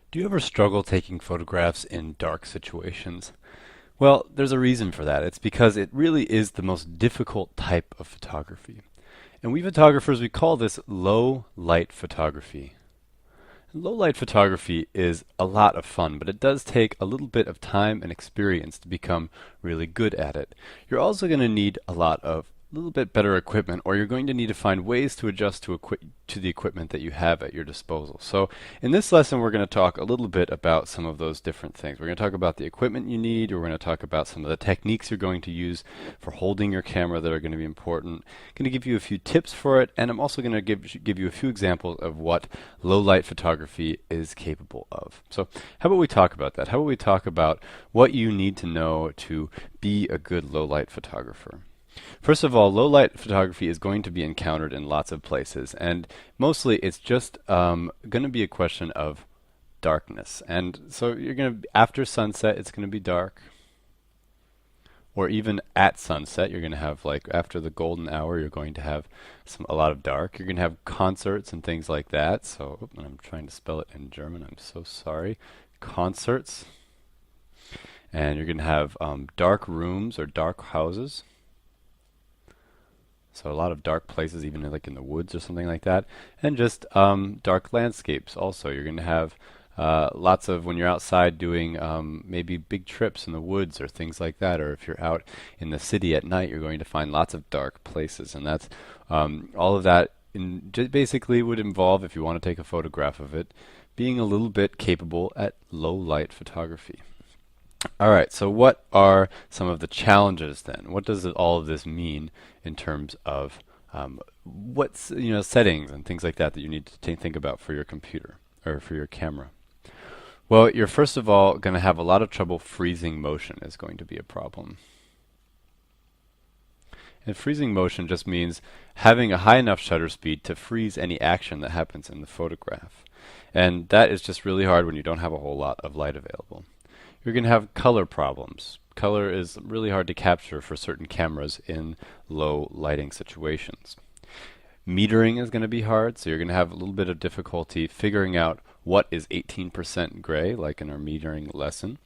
Do you ever struggle taking photographs in dark situations? Well, there's a reason for that. It's because it really is the most difficult type of photography. And we photographers, we call this low light photography. Low light photography is a lot of fun, but it does take a little bit of time and experience to become really good at it. You're also going to need a little bit better equipment, or you're going to need to find ways to adjust to the equipment that you have at your disposal. So in this lesson, we're going to talk a little bit about some of those different things. We're going to talk about the equipment you need. We're going to talk about some of the techniques you're going to use for holding your camera that are going to be important. I'm going to give you a few tips for it, and I'm also going to give you a few examples of what low light photography is capable of. So how about we talk about that? How about we talk about what you need to know to be a good low light photographer? First of all, low light photography is going to be encountered in lots of places, and mostly it's just going to be a question of darkness. And so you're going to, after sunset, it's going to be dark, or even at sunset, you're going to have, like, after the golden hour, you're going to have a lot of dark. You're going to have concerts and things like that. So I'm trying to spell it in German. I'm so sorry. Concerts. And you're going to have dark rooms or dark houses. So a lot of dark places, even like in the woods or something like that, and just dark landscapes. Also, you're going to have lots of when you're outside doing maybe big trips in the woods or things like that, or if you're out in the city at night, you're going to find lots of dark places, and that's all of that. Basically, would involve, if you want to take a photograph of it, being a little bit capable at low light photography. All right, so what are some of the challenges then? What does all of this mean in terms of what's settings and things like that that you need to think about for your computer or for your camera? Well, you're first of all going to have a lot of trouble freezing motion is going to be a problem. And freezing motion just means having a high enough shutter speed to freeze any action that happens in the photograph. And that is just really hard when you don't have a whole lot of light available. You're going to have color problems. Color is really hard to capture for certain cameras in low lighting situations. Metering is going to be hard, so you're going to have a little bit of difficulty figuring out what is 18% gray, like in our metering lesson.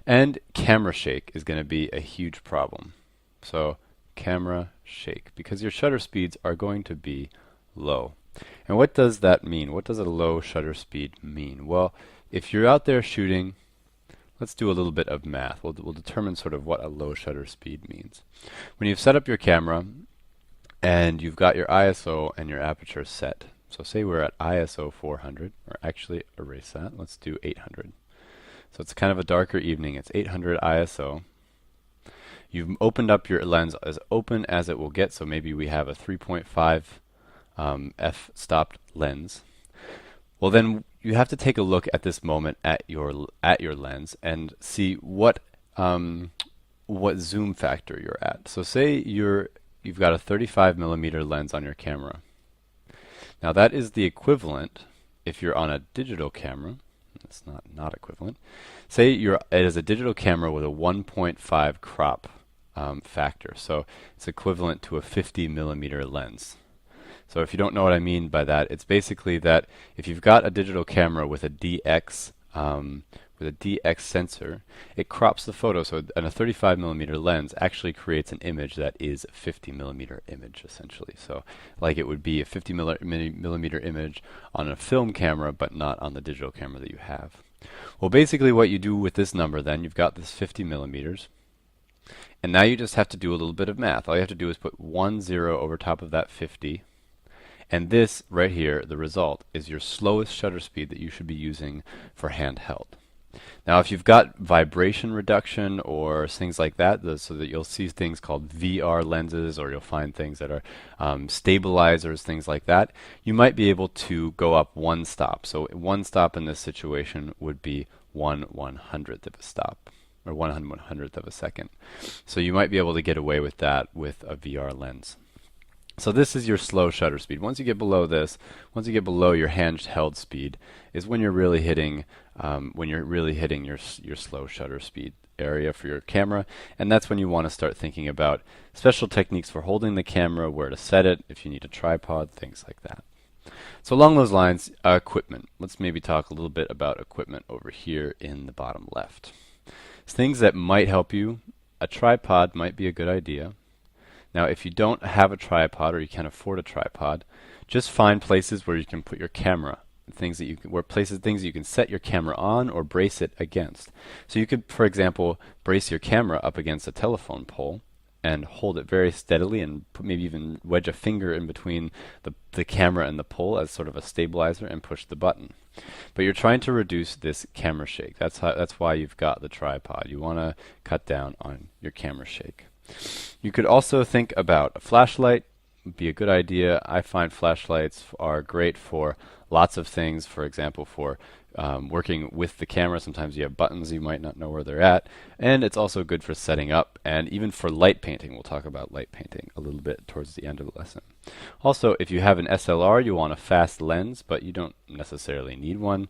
And camera shake is going to be a huge problem. So camera shake, because your shutter speeds are going to be low. And what does that mean? What does a low shutter speed mean? Well, if you're out there shooting, let's do a little bit of math. We'll determine sort of what a low shutter speed means. When you've set up your camera and you've got your ISO and your aperture set, so say we're at ISO 400, or actually erase that, let's do 800. So it's kind of a darker evening, it's 800 ISO. You've opened up your lens as open as it will get, so maybe we have a 3.5 f-stopped lens. Well, then you have to take a look at this moment at your lens and see what zoom factor you're at. So say you've got a 35 millimeter lens on your camera. Now that is the equivalent if you're on a digital camera. It's not equivalent. Say it is a digital camera with a 1.5 crop factor. So it's equivalent to a 50 millimeter lens. So if you don't know what I mean by that, it's basically that if you've got a digital camera with a DX sensor, it crops the photo. So and a 35 millimeter lens actually creates an image that is a 50 millimeter image essentially. So like it would be a 50 millimeter image on a film camera, but not on the digital camera that you have. Well, basically what you do with this number then, you've got this 50 millimeters. And now you just have to do a little bit of math. All you have to do is put 1 0 over top of that 50. And this right here, the result, is your slowest shutter speed that you should be using for handheld. Now if you've got vibration reduction or things like that, so that you'll see things called VR lenses, or you'll find things that are stabilizers, things like that, you might be able to go up one stop. So one stop in this situation would be 1/100th of a stop, or 1/100th of a second. So you might be able to get away with that with a VR lens. So this is your slow shutter speed. Once you get below this, once you get below your handheld speed, is when you're really hitting your slow shutter speed area for your camera, and that's when you want to start thinking about special techniques for holding the camera, where to set it, if you need a tripod, things like that. So along those lines, equipment. Let's maybe talk a little bit about equipment over here in the bottom left. Things that might help you. A tripod might be a good idea. Now, if you don't have a tripod or you can't afford a tripod, just find places where you can put your camera. Things that you can, where places, things that you can set your camera on or brace it against. So you could, for example, brace your camera up against a telephone pole and hold it very steadily and maybe even wedge a finger in between the camera and the pole as sort of a stabilizer and push the button. But you're trying to reduce this camera shake. That's why you've got the tripod. You want to cut down on your camera shake. You could also think about a flashlight. Would be a good idea. I find flashlights are great for lots of things. For example, for working with the camera. Sometimes you have buttons you might not know where they're at. And it's also good for setting up and even for light painting. We'll talk about light painting a little bit towards the end of the lesson. Also, if you have an SLR, you want a fast lens, but you don't necessarily need one.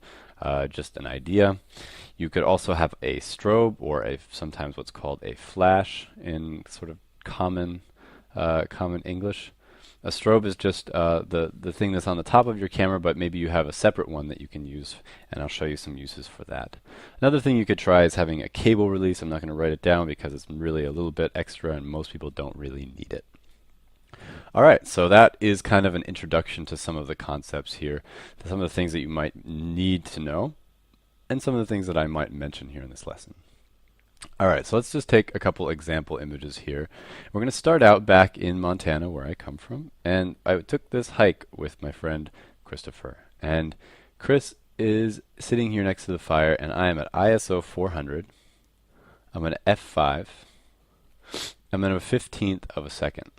Just an idea. You could also have a strobe or sometimes what's called a flash in sort of common English. A strobe is just the thing that's on the top of your camera, but maybe you have a separate one that you can use, and I'll show you some uses for that. Another thing you could try is having a cable release. I'm not going to write it down because it's really a little bit extra and most people don't really need it. Alright, so that is kind of an introduction to some of the concepts here, some of the things that you might need to know, and some of the things that I might mention here in this lesson. Alright, so let's just take a couple example images here. We're going to start out back in Montana, where I come from, and I took this hike with my friend Christopher. And Chris is sitting here next to the fire, and I am at ISO 400. I'm at f5. I'm at a 15th of a second.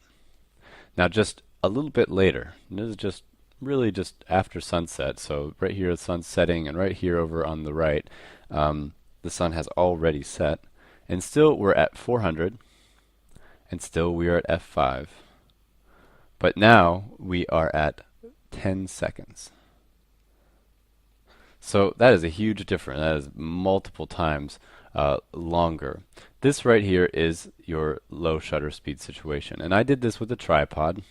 Now just a little bit later, and this is just really just after sunset, so right here the sun's setting, and right here over on the right, the sun has already set, and still we're at 400, and still we are at f5. But now we are at 10 seconds. So that is a huge difference. That is multiple times longer. This right here is your low shutter speed situation. And I did this with a tripod.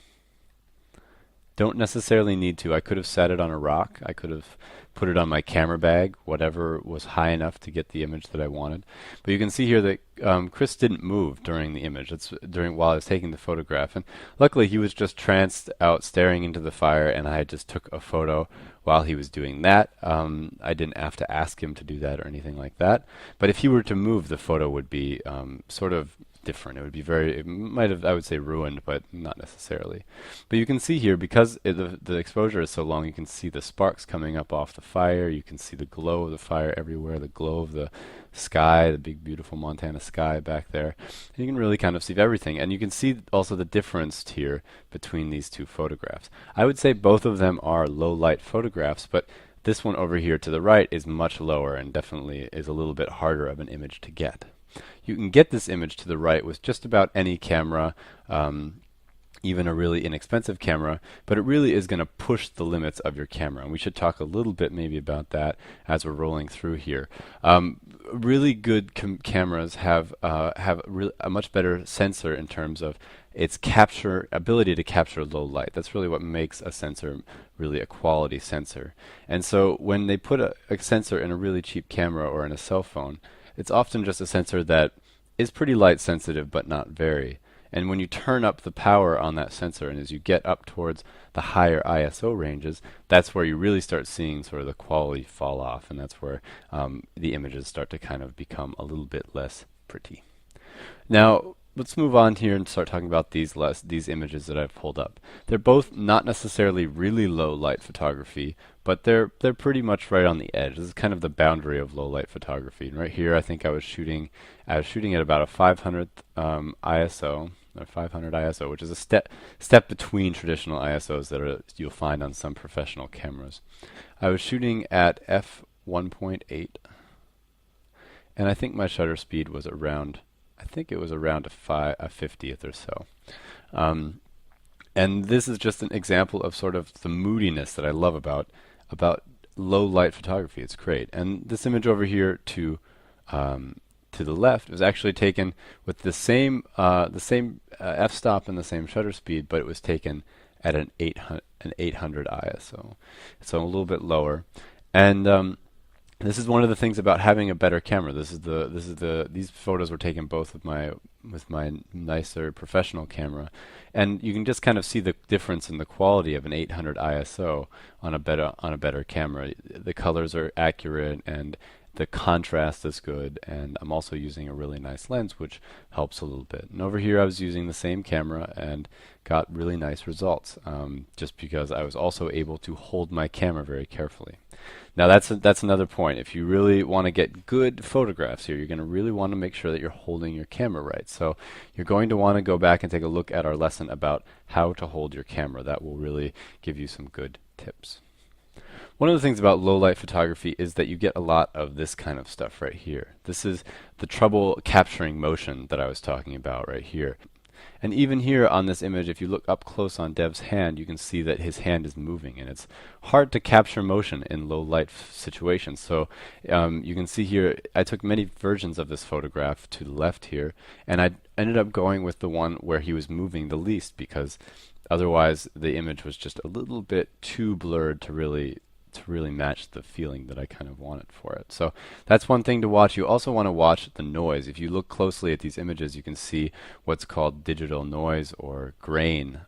Don't necessarily need to. I could have set it on a rock. I could have put it on my camera bag, whatever was high enough to get the image that I wanted. But you can see here that Chris didn't move during the image. That's while I was taking the photograph. And luckily he was just tranced out staring into the fire, and I just took a photo while he was doing that. I didn't have to ask him to do that or anything like that. But if he were to move, the photo would be sort of different. It would be it might have, I would say, ruined, but not necessarily. But you can see here, because the exposure is so long, you can see the sparks coming up off the fire. You can see the glow of the fire everywhere, the glow of the sky, the big beautiful Montana sky back there. And you can really kind of see everything. And you can see also the difference here between these two photographs. I would say both of them are low light photographs, but this one over here to the right is much lower and definitely is a little bit harder of an image to get. You can get this image to the right with just about any camera, even a really inexpensive camera, but it really is going to push the limits of your camera. And we should talk a little bit maybe about that as we're rolling through here. Really good cameras have a much better sensor in terms of its ability to capture low light. That's really what makes a sensor really a quality sensor. And so when they put a sensor in a really cheap camera or in a cell phone, it's often just a sensor that is pretty light sensitive but not very. And when you turn up the power on that sensor, and as you get up towards the higher ISO ranges, that's where you really start seeing sort of the quality fall off, and that's where the images start to kind of become a little bit less pretty. Now, let's move on here and start talking about these images that I've pulled up. They're both not necessarily really low light photography, but they're pretty much right on the edge. This is kind of the boundary of low light photography. And right here, I think I was shooting at about a 500th ISO, or 500 ISO, which is a step between traditional ISOs that you'll find on some professional cameras. I was shooting at f1.8, and I think my shutter speed was around, I think it was around a 50th or so. And this is just an example of sort of the moodiness that I love about low light photography. It's great. And this image over here to the left was actually taken with the same f-stop and the same shutter speed, but it was taken at an an 800 ISO, so a little bit lower. And this is one of the things about having a better camera. These photos were taken both with my nicer professional camera, and you can just kind of see the difference in the quality of an 800 ISO on a better camera. The colors are accurate and the contrast is good, and I'm also using a really nice lens, which helps a little bit. And over here I was using the same camera and got really nice results, just because I was also able to hold my camera very carefully. Now that's another point. If you really want to get good photographs here, you're going to really want to make sure that you're holding your camera right. So you're going to want to go back and take a look at our lesson about how to hold your camera. That will really give you some good tips. One of the things about low light photography is that you get a lot of this kind of stuff right here. This is the trouble capturing motion that I was talking about right here. And even here on this image, if you look up close on Dev's hand, you can see that his hand is moving, and it's hard to capture motion in low light situations. So you can see here, I took many versions of this photograph to the left here, and I ended up going with the one where he was moving the least, because otherwise the image was just a little bit too blurred to really match the feeling that I kind of wanted for it. So that's one thing to watch. You also want to watch the noise. If you look closely at these images, you can see what's called digital noise or grain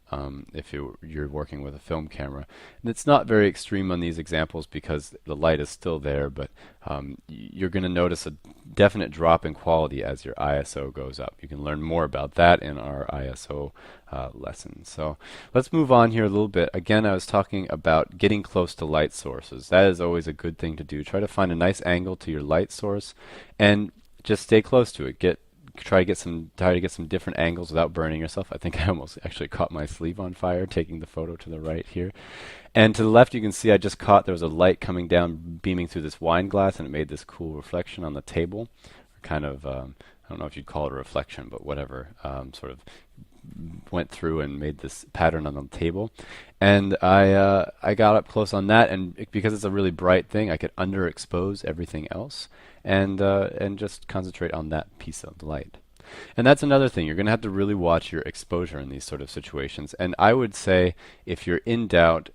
if you're working with a film camera. And it's not very extreme on these examples because the light is still there, but you're going to notice a definite drop in quality as your ISO goes up. You can learn more about that in our ISO lesson. So let's move on here a little bit. Again, I was talking about getting close to light sources. That is always a good thing to do. Try to find a nice angle to your light source and just stay close to it. Try to get some different angles without burning yourself. I think I almost actually caught my sleeve on fire taking the photo to the right here. And to the left you can see I just caught there was a light coming down beaming through this wine glass, and it made this cool reflection on the table. Kind of I don't know if you'd call it a reflection, but whatever, sort of went through and made this pattern on the table. And I got up close on that, and because it's a really bright thing, I could underexpose everything else and just concentrate on that piece of light. And that's another thing. You're going to have to really watch your exposure in these sort of situations. And I would say if you're in doubt,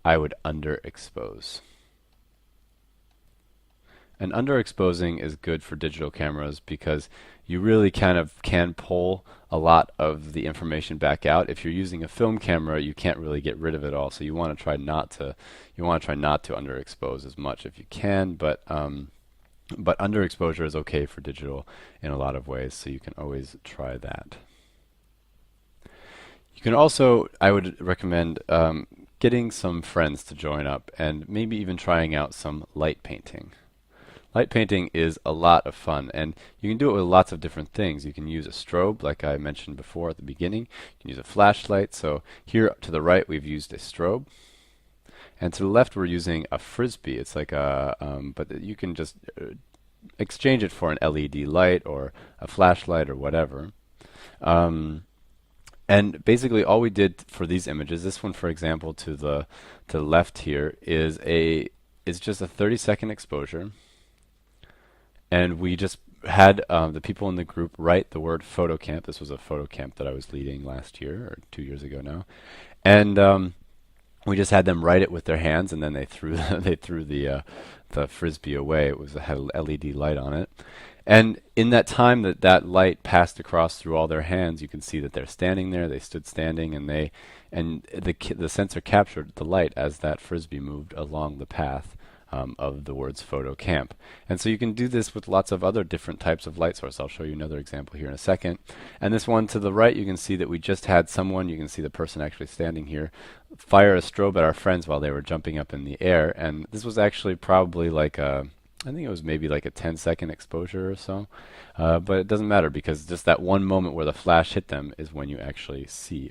I would underexpose. And underexposing is good for digital cameras because you really kind of can pull a lot of the information back out. If you're using a film camera, you can't really get rid of it all. So you want to try not to underexpose as much if you can, but underexposure is okay for digital in a lot of ways, so you can always try that. You can also, I would recommend getting some friends to join up and maybe even trying out some light painting. Light painting is a lot of fun, and you can do it with lots of different things. You can use a strobe, like I mentioned before at the beginning. You can use a flashlight. So here to the right, we've used a strobe. And to the left, we're using a frisbee. It's like a, but you can just exchange it for an LED light or a flashlight or whatever. And basically all we did for these images, this one, for example, to the left here, is just a 30-second exposure. And we just had the people in the group write the word photo camp. This was a photo camp that I was leading last year, or 2 years ago now. And we just had them write it with their hands, and then they threw the frisbee away. It had an LED light on it. And in that time that light passed across through all their hands, you can see that they're standing there. They stood standing, and the sensor captured the light as that frisbee moved along the path of the words photo camp. And so you can do this with lots of other different types of light source. I'll show you another example here in a second. And this one to the right, you can see that we just had someone, you can see the person actually standing here, fire a strobe at our friends while they were jumping up in the air. And this was actually probably like I think it was maybe like a 10-second exposure or so. But it doesn't matter because just that one moment where the flash hit them is when you actually see